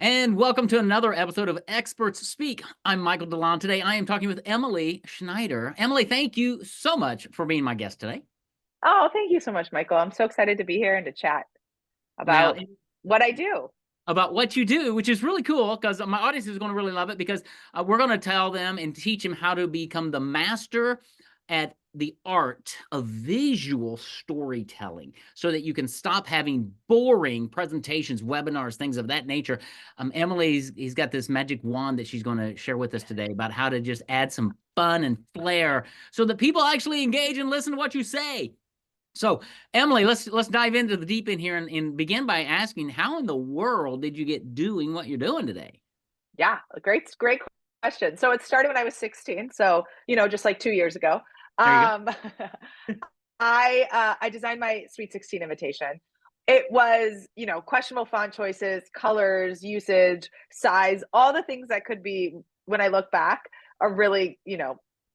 And welcome to another episode of Experts Speak. I'm Michael DeLon. Today I am talking with Emily Schneider. Emily, thank you so much for being my guest today. Oh, thank you so much, Michael. I'm so excited to be here and to chat Now, about what I do. about what you do, which is really cool because my audience is going to really love it because we're going to tell them and teach them how to become the master at the art of visual storytelling so that you can stop having boring presentations, webinars, things of that nature. Emily's got this magic wand that she's going to share with us today about how to just add some fun and flair so that people actually engage and listen to what you say. So, Emily, let's dive into the deep end here and begin by asking, how in the world did you get doing what you're doing today? Yeah, great question. So it started when I was 16, so just like 2 years ago. There you go. Um, I designed my Sweet 16 invitation. It was, questionable font choices, colors, usage, size, all the things that could be when I look back are really,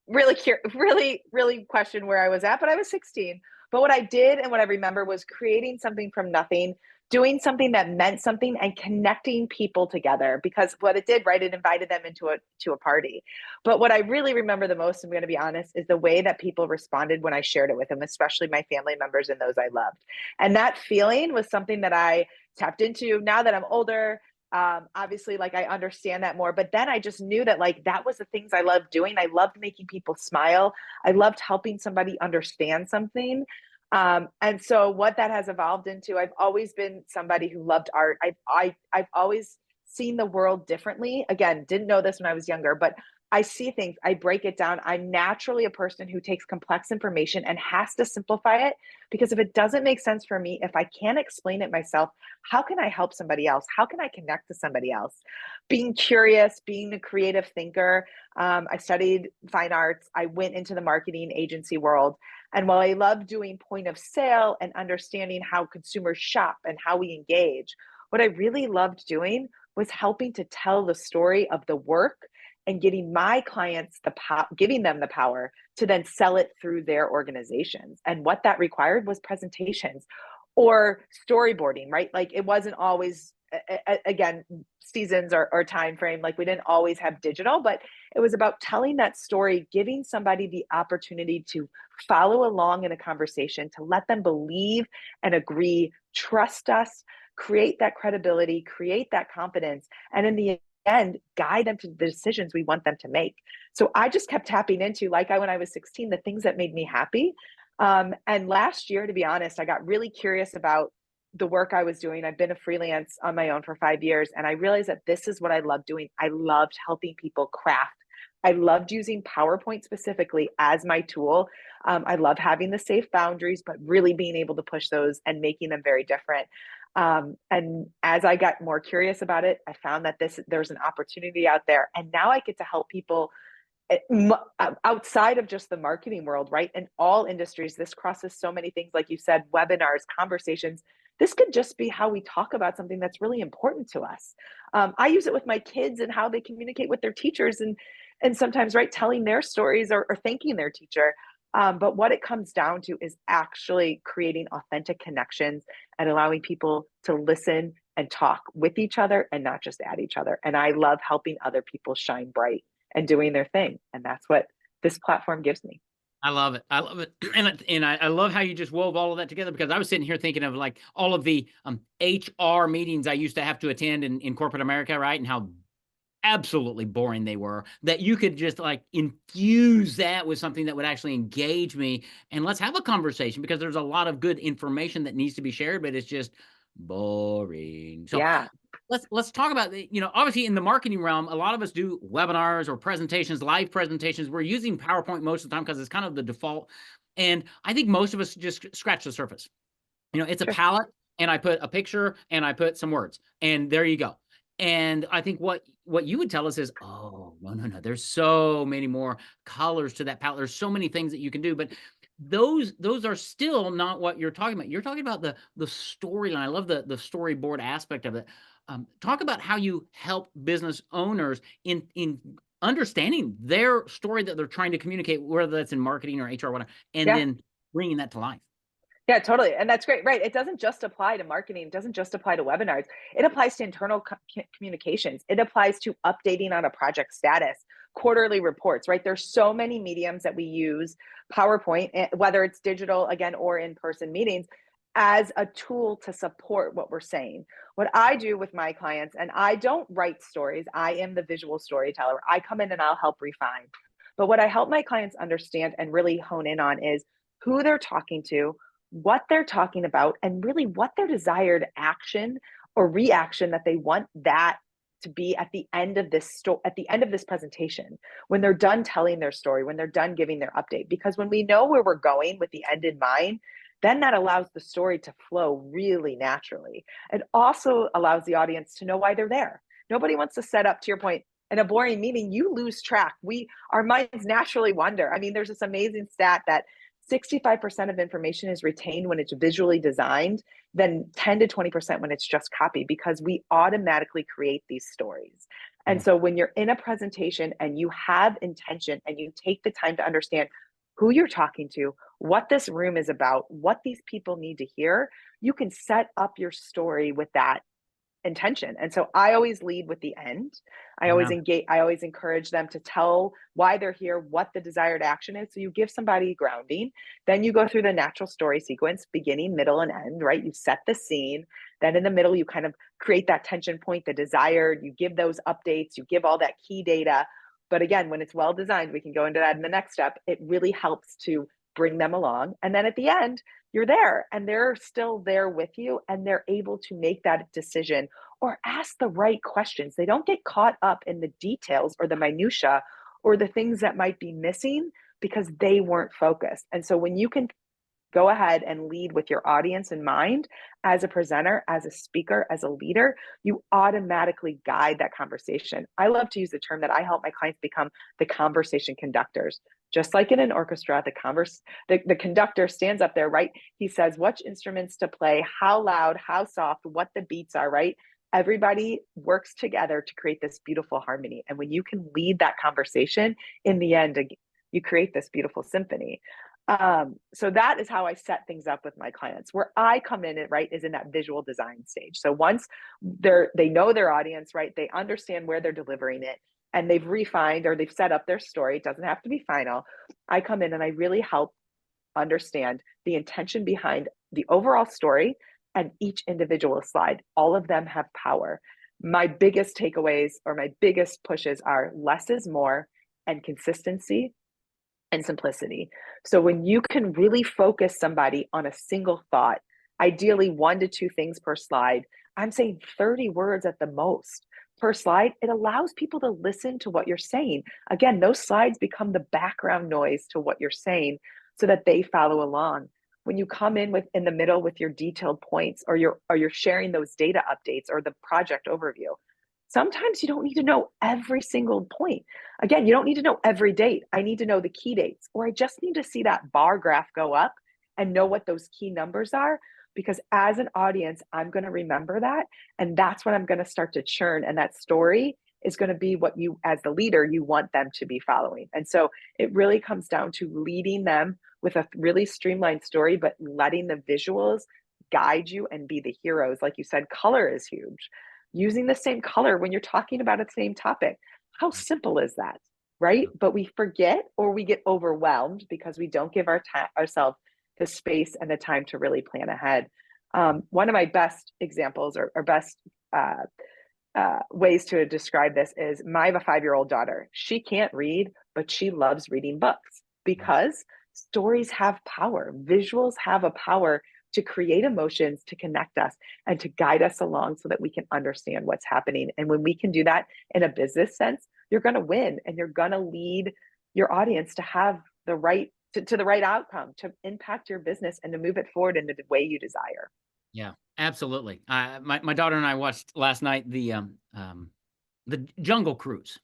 really question where I was at, but I was 16. But what I did and what I remember was creating something from nothing, doing something that meant something and connecting people together, because what it did, right, it invited them into a party. But what I really remember the most, I'm going to be honest, is the way that people responded when I shared it with them, especially my family members and those I loved. And that feeling was something that I tapped into now that I'm older. Obviously, like, I understand that more, but then I just knew that, like, that was the things I loved doing. I loved making people smile. I loved helping somebody understand something. And so what that has evolved into, I've always been somebody who loved art. I've always seen the world differently. Again, didn't know this when I was younger, but I see things, I break it down. I'm naturally a person who takes complex information and has to simplify it, because if it doesn't make sense for me, if I can't explain it myself, how can I help somebody else? How can I connect to somebody else? Being curious, being a creative thinker. I studied fine arts. I went into the marketing agency world. And while I love doing point of sale and understanding how consumers shop and how we engage, what I really loved doing was helping to tell the story of the work and getting my clients giving them the power to then sell it through their organizations. And what that required was presentations or storyboarding, right? Like, it wasn't always, again, seasons or time frame, like, we didn't always have digital, but it was about telling that story, giving somebody the opportunity to follow along in a conversation, to let them believe and agree, trust us, create that credibility, create that confidence, and in the end, guide them to the decisions we want them to make. So I just kept tapping into, like, when I was 16, the things that made me happy. And last year, to be honest, I got really curious about the work I was doing. I've been a freelance on my own for 5 years, and I realized that this is what I love doing. I loved helping people craft. I loved using PowerPoint specifically as my tool. I love having the safe boundaries, but really being able to push those and making them very different. And as I got more curious about it, I found that there's an opportunity out there, and now I get to help people outside of just the marketing world, right? In all industries, this crosses so many things, like you said, webinars, conversations. This could just be how we talk about something that's really important to us. I use it with my kids and how they communicate with their teachers, and sometimes, right, telling their stories or thanking their teacher. But what it comes down to is actually creating authentic connections and allowing people to listen and talk with each other and not just at each other. And I love helping other people shine bright and doing their thing. And that's what this platform gives me. I love it. I love it. And I love how you just wove all of that together, because I was sitting here thinking of like all of the HR meetings I used to have to attend in corporate America, right? And how absolutely boring they were, that you could just like infuse that with something that would actually engage me, and let's have a conversation, because there's a lot of good information that needs to be shared, but it's just boring. So Yeah, let's talk about obviously in the marketing realm, a lot of us do webinars or presentations, live presentations. We're using PowerPoint most of the time because it's kind of the default, and I think most of us just scratch the surface. It's a sure. palette, and I put a picture and I put some words, and there you go. And I think what you would tell us is, oh, no, there's so many more colors to that palette. There's so many things that you can do, but those are still not what you're talking about. You're talking about the storyline. I love the storyboard aspect of it. Talk about how you help business owners in understanding their story that they're trying to communicate, whether that's in marketing or HR, whatever, and Yeah. then bringing that to life. Yeah, totally. And that's great. Right. It doesn't just apply to marketing. It doesn't just apply to webinars. It applies to internal communications. It applies to updating on a project status, quarterly reports, right? There's so many mediums that we use, PowerPoint, whether it's digital again or in-person meetings, as a tool to support what we're saying. What I do with my clients, and I don't write stories, I am the visual storyteller. I come in and I'll help refine. But what I help my clients understand and really hone in on is who they're talking to, what they're talking about, and really what their desired action or reaction that they want that to be at the end of at the end of this presentation, when they're done telling their story, when they're done giving their update. Because when we know where we're going with the end in mind, then that allows the story to flow really naturally. It also allows the audience to know why they're there. Nobody wants to set up, to your point, in a boring meeting, you lose track. Our minds naturally wander. I mean, there's this amazing stat that 65% of information is retained when it's visually designed, then 10 to 20% when it's just copied, because we automatically create these stories. And Yeah. so when you're in a presentation and you have intention and you take the time to understand who you're talking to, what this room is about, what these people need to hear, you can set up your story with that intention. And so I always lead with the end. Yeah. I always encourage them to tell why they're here, what the desired action is. So you give somebody grounding, then you go through the natural story sequence, beginning, middle, and end, right? You set the scene. Then in the middle, you kind of create that tension point, the desired, you give those updates, you give all that key data. But again, when it's well designed, we can go into that in the next step. It really helps to bring them along. And then at the end, you're there and they're still there with you and they're able to make that decision or ask the right questions. They don't get caught up in the details or the minutia or the things that might be missing because they weren't focused. And so when you can go ahead and lead with your audience in mind as a presenter, as a speaker, as a leader, you automatically guide that conversation. I love to use the term that I help my clients become the conversation conductors. Just like in an orchestra, the conductor stands up there, right? He says which instruments to play, how loud, how soft, what the beats are, right? Everybody works together to create this beautiful harmony. And when you can lead that conversation, in the end, you create this beautiful symphony. So that is how I set things up with my clients. Where I come in, right, is in that visual design stage. So once they know their audience, right, they understand where they're delivering it, and they've refined or they've set up their story. It doesn't have to be final. I come in and I really help understand the intention behind the overall story and each individual slide. All of them have power. My biggest takeaways or my biggest pushes are less is more and consistency and simplicity. So when you can really focus somebody on a single thought, ideally 1 to 2 things per slide, I'm saying 30 words at the most per slide, it allows people to listen to what you're saying. Again, those slides become the background noise to what you're saying so that they follow along. When you come in the middle with your detailed points or you're sharing those data updates or the project overview, sometimes you don't need to know every single point. Again, you don't need to know every date. I need to know the key dates, or I just need to see that bar graph go up and know what those key numbers are. Because as an audience, I'm going to remember that. And that's when I'm going to start to churn. And that story is going to be what you, as the leader, you want them to be following. And so it really comes down to leading them with a really streamlined story, but letting the visuals guide you and be the heroes. Like you said, color is huge. Using the same color when you're talking about a same topic. How simple is that? Right? But we forget or we get overwhelmed because we don't give ourselves the space and the time to really plan ahead. One of my best examples or best ways to describe this is I have a 5-year-old daughter. She can't read, but she loves reading books because stories have power. Visuals have a power to create emotions, to connect us, and to guide us along so that we can understand what's happening. And when we can do that in a business sense, you're going to win and you're going to lead your audience to have the right to the right outcome, to impact your business and to move it forward in the way you desire. Yeah, absolutely. My daughter and I watched last night the Jungle Cruise,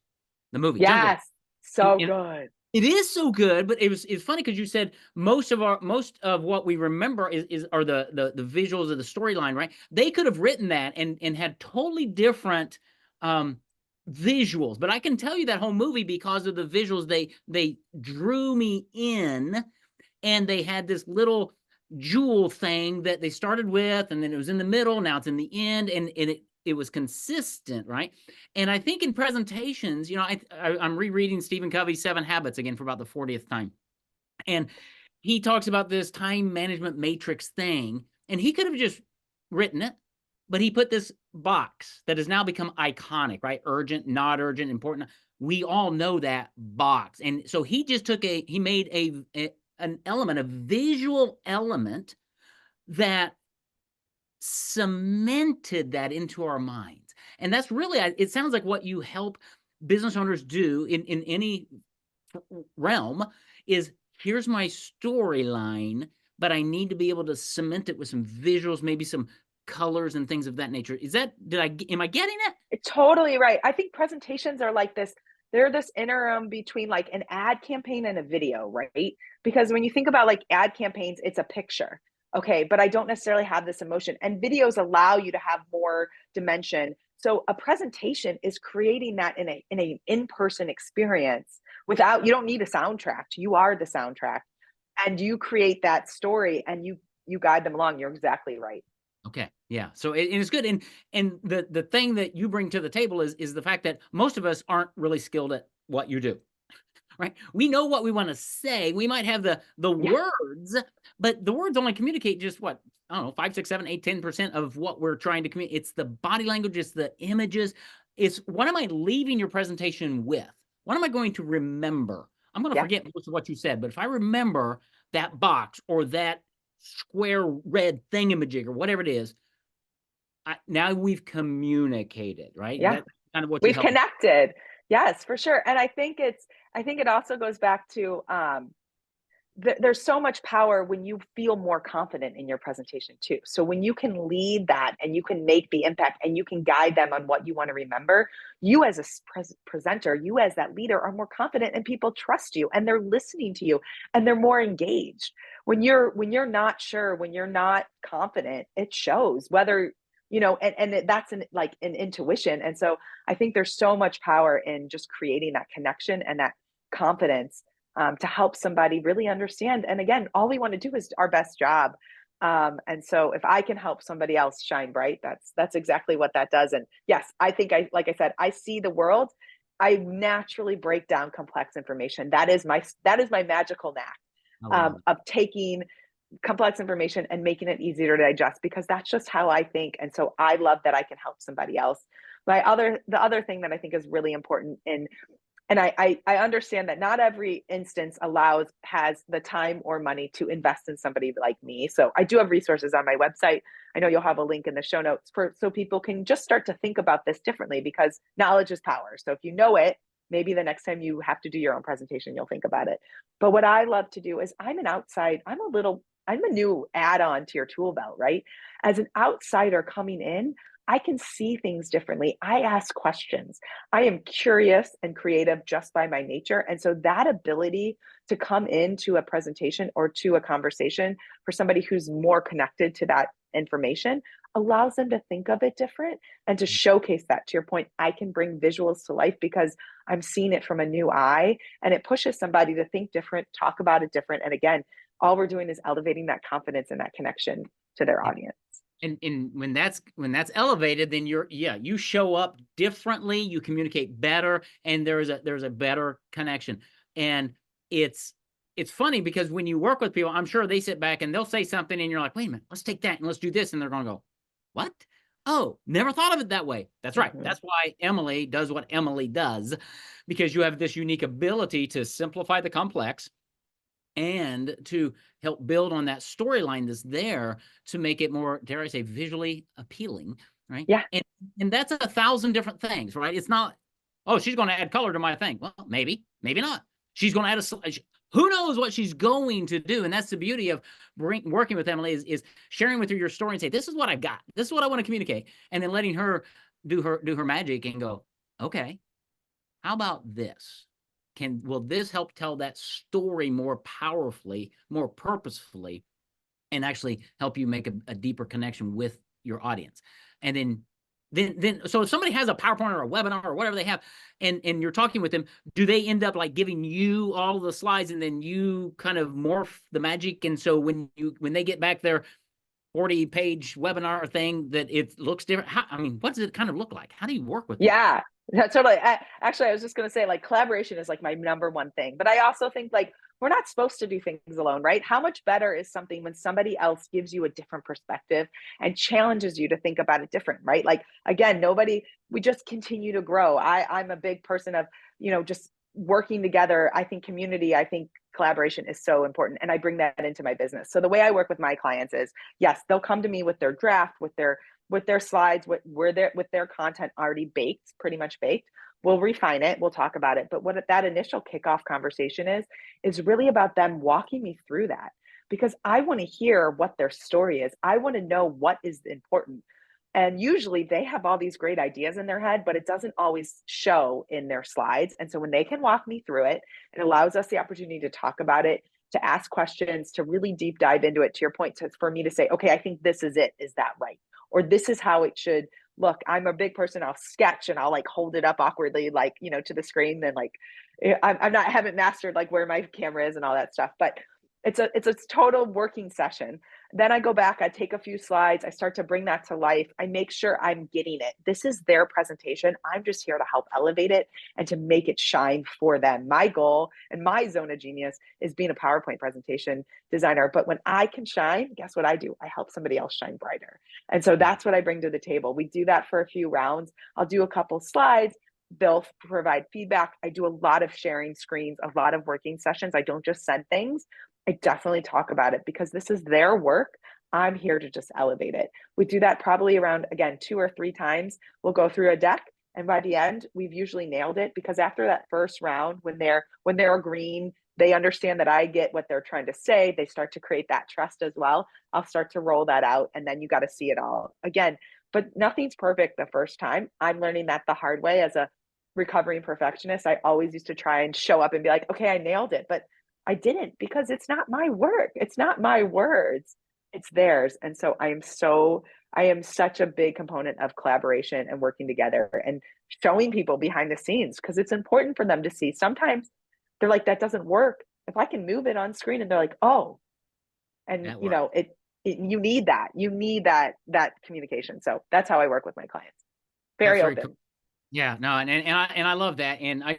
the movie Jungle, Yes, so and good. it is so good. But it's funny because you said most of what we remember are the visuals of the storyline, right? They could have written that and had totally different visuals, but I can tell you that whole movie because of the visuals. They drew me in, and they had this little jewel thing that they started with, and then it was in the middle, now it's in the end, and it was consistent, right? And I think in presentations, I'm rereading Stephen Covey's 7 Habits again for about the 40th time. And he talks about this time management matrix thing, and he could have just written it, but he put this box that has now become iconic, right? Urgent, not urgent, important. We all know that box. And so he just he made an element, a visual element that cemented that into our minds. And that's really, it sounds like what you help business owners do in any realm is, here's my storyline, but I need to be able to cement it with some visuals, maybe some colors and things of that nature. Am I getting it? Totally right. I think presentations are like this. They're this interim between like an ad campaign and a video, right? Because when you think about like ad campaigns, it's a picture. Okay, but I don't necessarily have this emotion. And videos allow you to have more dimension. So a presentation is creating that in a in-person experience without, you don't need a soundtrack. You are the soundtrack. And you create that story and you guide them along. You're exactly right. Okay. Yeah. So it's good. And the thing that you bring to the table is the fact that most of us aren't really skilled at what you do. Right? We know what we want to say. We might have the Yeah. words, but the words only communicate just what, I don't know, 5, 6, 7, 8, 10% of what we're trying to communicate. It's the body language, it's the images. It's what am I leaving your presentation with? What am I going to remember? I'm going to Yeah. forget most of what you said, but if I remember that box or that square red thingamajig or whatever it is, now we've communicated, right? Yeah. That's kind of what you We've help. connected. Yes, for sure. And I think it also goes back to there's so much power when you feel more confident in your presentation too. So when you can lead that and you can make the impact and you can guide them on what you want to remember, you as a presenter, you as that leader are more confident and people trust you and they're listening to you and they're more engaged. When you're not sure, when you're not confident, it shows whether that's an intuition. And so I think there's so much power in just creating that connection and that confidence to help somebody really understand. And again, all we want to do is our best job. And so if I can help somebody else shine bright, that's exactly what that does. And yes, I think like I said, I see the world. I naturally break down complex information. That is my magical knack I love it. of taking complex information and making it easier to digest because that's just how I think. And so I love that I can help somebody else. The other thing that I think is really important and I understand that not every instance has the time or money to invest in somebody like me. So I do have resources on my website. I know you'll have a link in the show notes so people can just start to think about this differently because knowledge is power. So if you know it, maybe the next time you have to do your own presentation, you'll think about it. But what I love to do is I'm a new add-on to your tool belt, right? As an outsider coming in, I can see things differently. I ask questions. I am curious and creative just by my nature. And so that ability to come into a presentation or to a conversation for somebody who's more connected to that information allows them to think of it different and to showcase that. To your point, I can bring visuals to life because I'm seeing it from a new eye and it pushes somebody to think different, talk about it different. And again, all we're doing is elevating that confidence and that connection to their audience. And when that's elevated, then you show up differently, you communicate better, and there's a better connection. And it's funny because when you work with people, I'm sure they sit back and they'll say something and you're like, wait a minute, let's take that and let's do this. And they're gonna go, what? Oh, never thought of it that way. That's right. Mm-hmm. That's why Emily does what Emily does, because you have this unique ability to simplify the complex and to help build on that storyline that's there to make it more, dare I say, visually appealing, right? Yeah. And that's 1,000 different things, right? It's not, oh, she's going to add color to my thing. Well, maybe not. She's going to add who knows what she's going to do. And that's the beauty of working with Emily is sharing with her your story and say, this is what I've got. This is what I want to communicate. And then letting her do her magic and go, okay, how about this? Will this help tell that story more powerfully, more purposefully, and actually help you make a deeper connection with your audience? And then then so if somebody has a PowerPoint or a webinar or whatever they have, and you're talking with them, do they end up like giving you all the slides and then you kind of morph the magic? And so when they get back their 40-page webinar thing, that it looks different. I mean, what does it kind of look like? How do you work with them? Yeah, that's totally. Actually, I was just going to say, like, collaboration is like my number one thing. But I also think, like, we're not supposed to do things alone, right? How much better is something when somebody else gives you a different perspective and challenges you to think about it different, right? Like, again, we just continue to grow. I'm a big person of, just working together. I think community, I think collaboration is so important. And I bring that into my business. So the way I work with my clients is, yes, they'll come to me with their draft, with their slides, with their content already baked, pretty much baked. We'll refine it. We'll talk about it. But what that initial kickoff conversation is really about them walking me through that, because I want to hear what their story is. I want to know what is important. And usually they have all these great ideas in their head, but it doesn't always show in their slides. And so when they can walk me through it, it allows us the opportunity to talk about it, to ask questions, to really deep dive into it, to your point, for me to say, okay, I think this is it. Is that right? Or this is how it should look. I'm a big person. I'll sketch and I'll like hold it up awkwardly, like, to the screen. Then like, I haven't mastered like where my camera is and all that stuff, but it's a total working session. Then I go back, I take a few slides, I start to bring that to life. I make sure I'm getting it. This is their presentation. I'm just here to help elevate it and to make it shine for them. My goal and my zone of genius is being a PowerPoint presentation designer. But when I can shine, guess what I do? I help somebody else shine brighter. And so that's what I bring to the table. We do that for a few rounds. I'll do a couple slides. They'll provide feedback. I do a lot of sharing screens, a lot of working sessions. I don't just send things. I definitely talk about it because this is their work. I'm here to just elevate it. We do that probably around, again, 2 or 3 times. We'll go through a deck. And by the end, we've usually nailed it, because after that first round, when they're agreeing, they understand that I get what they're trying to say. They start to create that trust as well. I'll start to roll that out, and then you got to see it all again. But nothing's perfect the first time. I'm learning that the hard way as a recovering perfectionist. I always used to try and show up and be like, okay, I nailed it. But I didn't, because it's not my work. It's not my words. It's theirs. And so I am such a big component of collaboration and working together and showing people behind the scenes, because it's important for them to see. Sometimes they're like, that doesn't work. If I can move it on screen, and they're like, oh, and That work. you need that communication. So that's how I work with my clients. That's Very very open. cool. Yeah, no, and I love that. And I'm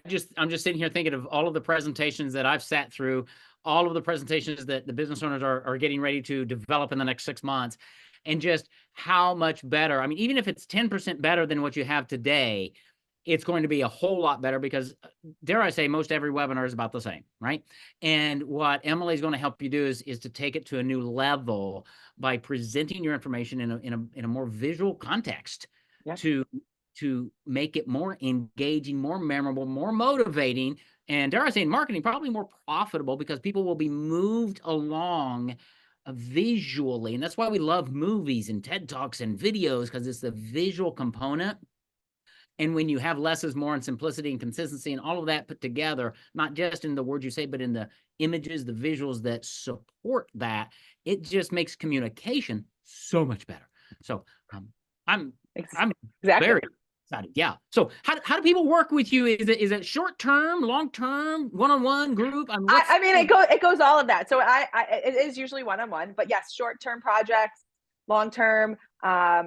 just sitting here thinking of all of the presentations that I've sat through, all of the presentations that the business owners are getting ready to develop in the next 6 months, and just how much better. I mean, even if it's 10% better than what you have today, it's going to be a whole lot better, because dare I say, most every webinar is about the same, right? And what Emily is going to help you do is to take it to a new level by presenting your information in a more visual context, Yeah. to make it more engaging, more memorable, more motivating, and dare I say, in marketing, probably more profitable, because people will be moved along visually. And that's why we love movies and TED Talks and videos, because it's the visual component. And when you have less is more, and simplicity and consistency and all of that put together, not just in the words you say, but in the images, the visuals that support that, it just makes communication so much better. So I'm Exactly. very excited. Yeah. So how do people work with you? Is it short term, long term, one-on-one, group? I mean, it goes all of that. So it is usually one-on-one, but yes, short-term projects, long-term.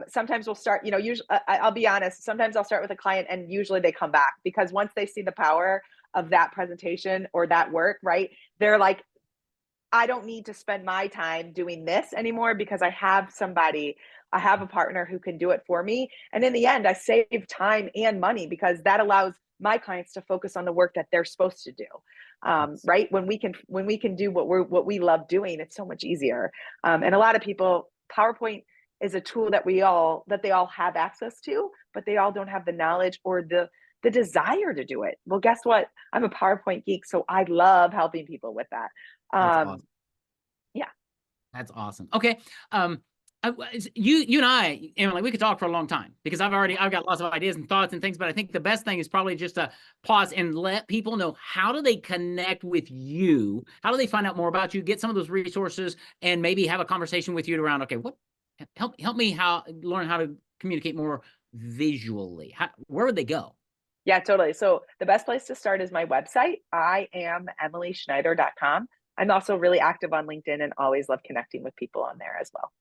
Sometimes we'll start, usually I'll be honest, sometimes I'll start with a client and usually they come back, because once they see the power of that presentation or that work, right, they're like, I don't need to spend my time doing this anymore, because I have a partner who can do it for me. And in the end, I save time and money, because that allows my clients to focus on the work that they're supposed to do. Right. When we can do what we love doing, it's so much easier. And a lot of people, PowerPoint is a tool that they all have access to, but they all don't have the knowledge or the desire to do it. Well, guess what? I'm a PowerPoint geek, so I love helping people with that. That's awesome. Yeah. That's awesome. Okay. You and I, Emily, we could talk for a long time, because I've got lots of ideas and thoughts and things, but I think the best thing is probably just to pause and let people know, how do they connect with you? How do they find out more about you, get some of those resources, and maybe have a conversation with you around, okay, help me learn how to communicate more visually? Where would they go? Yeah, totally. So the best place to start is my website. I am emilyschneider.com. I'm also really active on LinkedIn and always love connecting with people on there as well.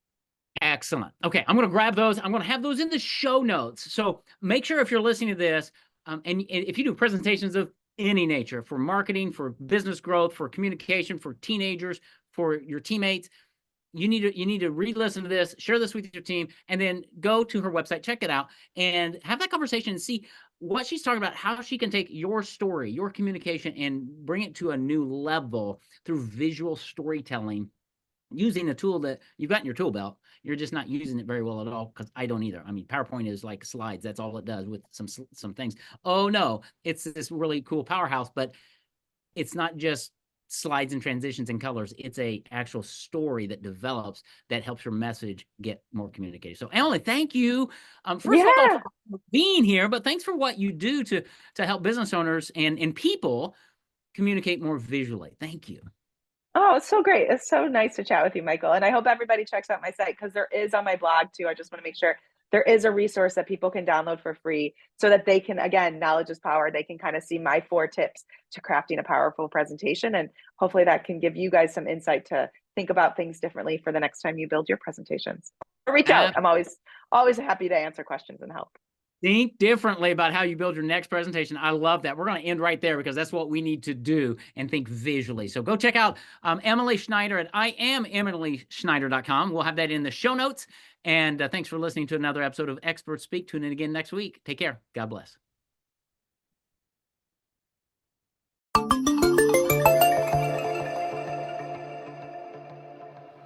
Excellent. Okay, I'm going to grab those. I'm going to have those in the show notes. So make sure if you're listening to this, and if you do presentations of any nature for marketing, for business growth, for communication, for teenagers, for your teammates, you need to re-listen to this, share this with your team, and then go to her website, check it out, and have that conversation and see what she's talking about, how she can take your story, your communication, and bring it to a new level through visual storytelling using a tool that you've got in your tool belt. You're just not using it very well at all, because I don't either. I mean, PowerPoint is like slides. That's all it does with some things. Oh no, it's this really cool powerhouse, but it's not just slides and transitions and colors. It's a actual story that develops that helps your message get more communicated. So Emily, thank you. First of all, Yeah. for being here, but thanks for what you do to help business owners and people communicate more visually. Thank you. Oh, it's so great. It's so nice to chat with you, Michael. And I hope everybody checks out my site because there is on my blog too. I just want to make sure there is a resource that people can download for free so that they can, again, knowledge is power. They can kind of see my 4 tips to crafting a powerful presentation. And hopefully that can give you guys some insight to think about things differently for the next time you build your presentations. Or reach out. I'm always happy to answer questions and help. Think differently about how you build your next presentation. I love that. We're going to end right there because that's what we need to do and think visually. So go check out Emily Schneider at IamEmilySchneider.com. We'll have that in the show notes. And thanks for listening to another episode of Experts Speak. Tune in again next week. Take care. God bless.